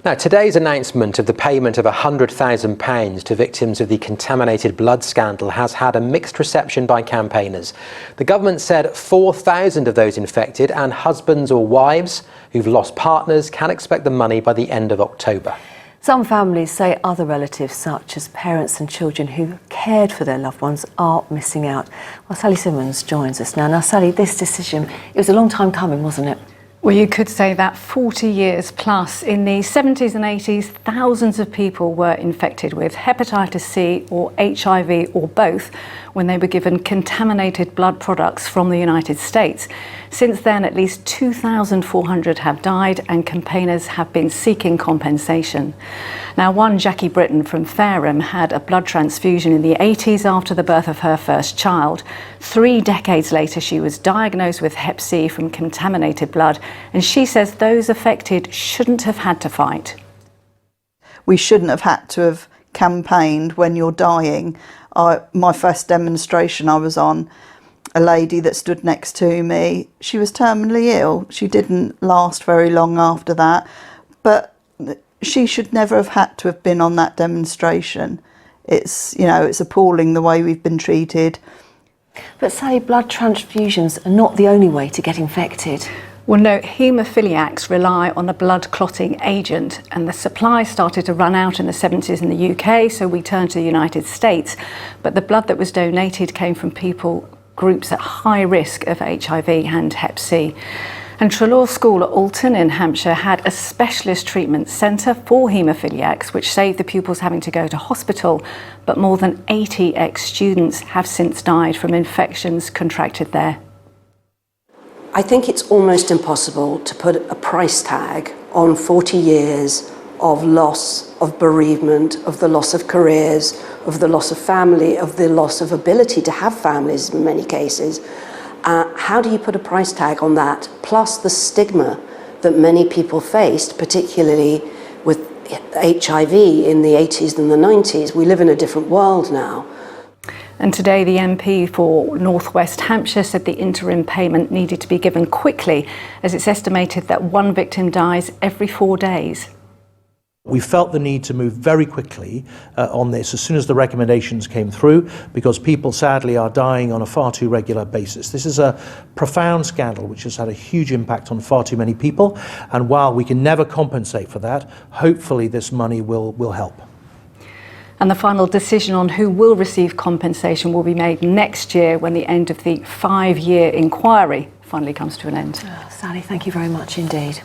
Now, today's announcement of the payment of £100,000 to victims of the contaminated blood scandal has had a mixed reception by campaigners. The government said 4,000 of those infected and husbands or wives who've lost partners can expect the money by the end of October. Some families say other relatives, such as parents and children who cared for their loved ones, are missing out. Well, Sally Simmons joins us now. Now, Sally, this decision, it was a long time coming, wasn't it? Well, you could say that 40 years plus. In the 70s and 80s, thousands of people were infected with hepatitis C or HIV or both when they were given contaminated blood products from the United States. Since then, at least 2,400 have died and campaigners have been seeking compensation. Now, one Jackie Britton from Fareham had a blood transfusion in the 80s after the birth of her first child. 3 decades later, she was diagnosed with Hep C from contaminated blood, and she says those affected shouldn't have had to fight. We shouldn't have had to have campaigned when you're dying. My first demonstration I was on, a lady that stood next to me, she was terminally ill. She didn't last very long after that, but she should never have had to have been on that demonstration. It's, you know, it's appalling the way we've been treated. But Sally, blood transfusions are not the only way to get infected. Well, no, haemophiliacs rely on a blood clotting agent, and the supply started to run out in the 70s in the UK, so we turned to the United States. But the blood that was donated came from groups at high risk of HIV and Hep C. And Treloar School at Alton in Hampshire had a specialist treatment centre for haemophiliacs, which saved the pupils having to go to hospital. But more than 80 ex-students have since died from infections contracted there. I think it's almost impossible to put a price tag on 40 years of loss, of bereavement, of the loss of careers, of the loss of family, of the loss of ability to have families in many cases. How do you put a price tag on that? Plus the stigma that many people faced, particularly with HIV in the 80s and the 90s. We live in a different world now. And today the MP for North West Hampshire said the interim payment needed to be given quickly, as it's estimated that one victim dies every 4 days. We felt the need to move very quickly on this as soon as the recommendations came through, because people sadly are dying on a far too regular basis. This is a profound scandal which has had a huge impact on far too many people, and while we can never compensate for that, hopefully this money will help. And the final decision on who will receive compensation will be made next year when the end of the 5-year inquiry finally comes to an end. Sally, thank you very much indeed.